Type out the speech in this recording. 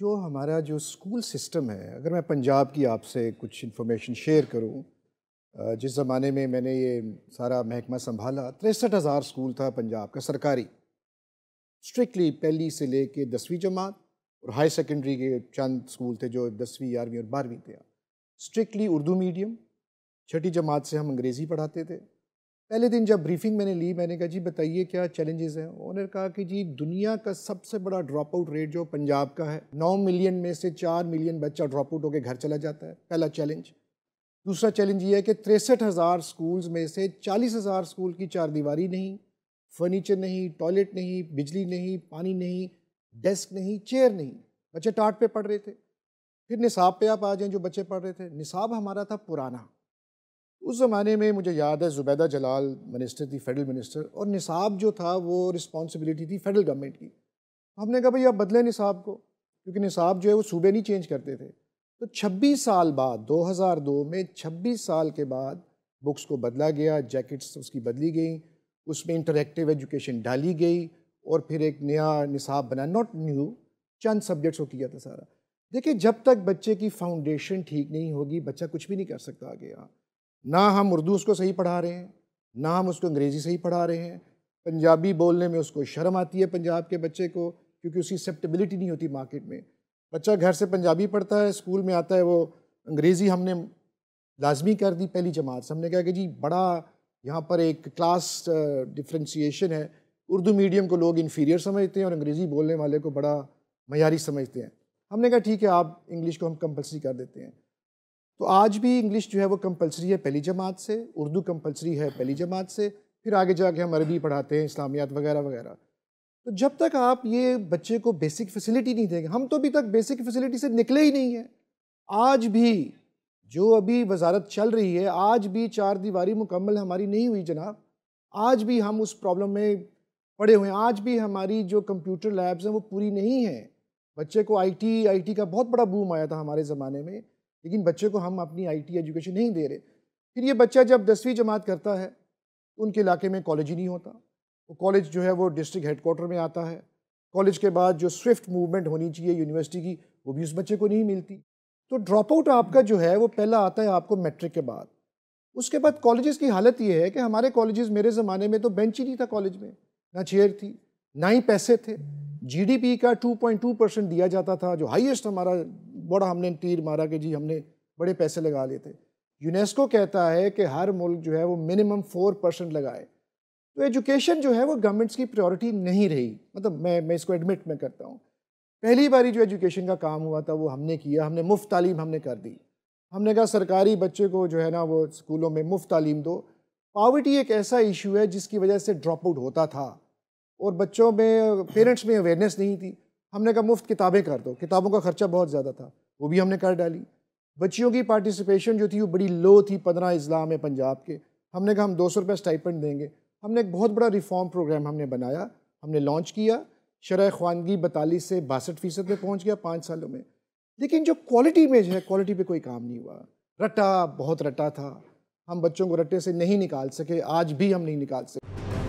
जो हमारा जो स्कूल सिस्टम है, अगर मैं पंजाब की आपसे कुछ इन्फॉर्मेशन शेयर करूं, जिस ज़माने में मैंने ये सारा महकमा संभाला, 63,000 स्कूल था पंजाब का सरकारी। स्ट्रिक्टली पहली से लेके 10वीं जमात और हाई सेकेंडरी के चंद स्कूल थे जो 10वीं 11वीं और 12वीं थे। स्ट्रिक्टली उर्दू मीडियम, छठी जमात से हम अंग्रेज़ी पढ़ाते थे। पहले दिन जब ब्रीफिंग मैंने ली, मैंने कहा जी बताइए क्या चैलेंजेस हैं। उन्होंने कहा कि जी दुनिया का सबसे बड़ा ड्रॉप आउट रेट जो पंजाब का है, 9 मिलियन में से 4 मिलियन बच्चा ड्रॉप आउट होकर घर चला जाता है, पहला चैलेंज। दूसरा चैलेंज ये है कि 63,000 स्कूल्स में से 40,000 स्कूल की चार दीवारी नहीं, फर्नीचर नहीं, टॉयलेट नहीं, बिजली नहीं, पानी नहीं, डेस्क नहीं, चेयर नहीं, बच्चे टाट पे पढ़ रहे थे। फिर निसाब पे आप आ जाएं, जो बच्चे पढ़ रहे थे, निसाब हमारा था पुराना। उस ज़माने में मुझे याद है ज़ुबैदा जलाल मिनिस्टर थी, फेडरल मिनिस्टर, और निसाब जो था वो रिस्पॉन्सिबिलिटी थी फेडरल गवर्नमेंट की। हमने कहा भाई आप बदलें निसाब को, क्योंकि निसाब जो है वो सूबे नहीं चेंज करते थे। तो 26 साल बाद 2002 में 26 साल के बाद बुक्स को बदला गया, जैकेट्स उसकी बदली गई, उसमें इंटरेक्टिव एजुकेशन डाली गई और फिर एक नया निसाब बना, नॉट न्यू, चंद सब्जेक्ट्स को किया था सारा। देखिए जब तक बच्चे की फाउंडेशन ठीक नहीं होगी बच्चा कुछ भी नहीं कर सकता आगे। यहाँ ना हम उर्दू उसको सही पढ़ा रहे हैं, ना हम उसको अंग्रेज़ी सही पढ़ा रहे हैं। पंजाबी बोलने में उसको शर्म आती है पंजाब के बच्चे को, क्योंकि उसकी एक्सेप्टेबिलिटी नहीं होती मार्केट में। बच्चा घर से पंजाबी पढ़ता है, स्कूल में आता है वो अंग्रेज़ी हमने लाजमी कर दी पहली जमात से। हमने कहा कि जी बड़ा यहाँ पर एक क्लास डिफ्रेंशिएशन है, उर्दू मीडियम को लोग इन्फीरियर समझते हैं और अंग्रेज़ी बोलने वाले को बड़ा मयारी समझते हैं। हमने कहा ठीक है आप इंग्लिश को हम कंपलसरी कर देते हैं। तो आज भी इंग्लिश जो है वो कंपलसरी है पहली जमात से, उर्दू कंपलसरी है पहली जमात से, फिर आगे जाके हम अरबी पढ़ाते हैं, इस्लामियात वगैरह वगैरह। तो जब तक आप ये बच्चे को बेसिक फैसिलिटी नहीं देंगे, हम तो अभी तक बेसिक फैसिलिटी से निकले ही नहीं हैं। आज भी जो अभी वजारत चल रही है, आज भी चार दीवारी मुकम्मल हमारी नहीं हुई जनाब। आज भी हम उस प्रॉब्लम में पड़े हुए हैं। आज भी हमारी जो कंप्यूटर लैब्स हैं वो पूरी नहीं हैं। बच्चे को आईटी का बहुत बड़ा बूम आया था हमारे ज़माने में, लेकिन बच्चे को हम अपनी आईटी एजुकेशन नहीं दे रहे। फिर ये बच्चा जब 10वीं जमात करता है तो उनके इलाके में कॉलेज ही नहीं होता। वो कॉलेज जो है वो डिस्ट्रिक्ट हेडक्वार्टर में आता है। कॉलेज के बाद जो स्विफ्ट मूवमेंट होनी चाहिए यूनिवर्सिटी की, वो भी उस बच्चे को नहीं मिलती। तो ड्रॉप आउट आपका जो है वो पहला आता है आपको मैट्रिक के बाद। उसके बाद कॉलेजेस की हालत ये है कि हमारे कॉलेजेस, मेरे ज़माने में तो बेंच ही नहीं था कॉलेज में, ना चेयर थी, ना ही पैसे थे। जीडीपी का 2.2% दिया जाता था, जो हाईएस्ट हमारा बड़ा हमने तीर मारा कि जी हमने बड़े पैसे लगा लिए थे। यूनेस्को कहता है कि हर मुल्क जो है वो मिनिमम 4% लगाए। तो एजुकेशन जो है वो गवर्नमेंट्स की प्रायोरिटी नहीं रही। मतलब मैं इसको एडमिट में करता हूँ। पहली बारी जो एजुकेशन का काम हुआ था वो हमने किया, हमने मुफ्त तालीम हमने कर दी। हमने कहा सरकारी बच्चे को जो है ना वो स्कूलों में मुफ्त तालीम दो। पॉवर्टी एक ऐसा इशू है जिसकी वजह से ड्रॉप आउट होता था और बच्चों में, पेरेंट्स में अवेयरनेस नहीं थी। हमने कहा मुफ्त किताबें कर दो। किताबों का खर्चा बहुत ज़्यादा था, वो भी हमने कर डाली। बच्चियों की पार्टिसिपेशन जो थी वो बड़ी लो थी। 15 अजला में पंजाब के, हमने कहा हम 200 रुपये स्टाइपेंड देंगे। हमने एक बहुत बड़ा रिफॉर्म प्रोग्राम हमने बनाया, हमने लॉन्च किया। शरह ख्वानगी 42 से 62% पे पहुँच गया 5 सालों में। लेकिन जो क्वालिटी में जो है, क्वालिटी पे कोई काम नहीं हुआ। रट्टा बहुत रट्टा था, हम बच्चों को रट्टे से नहीं निकाल सके, आज भी हम नहीं निकाल सके।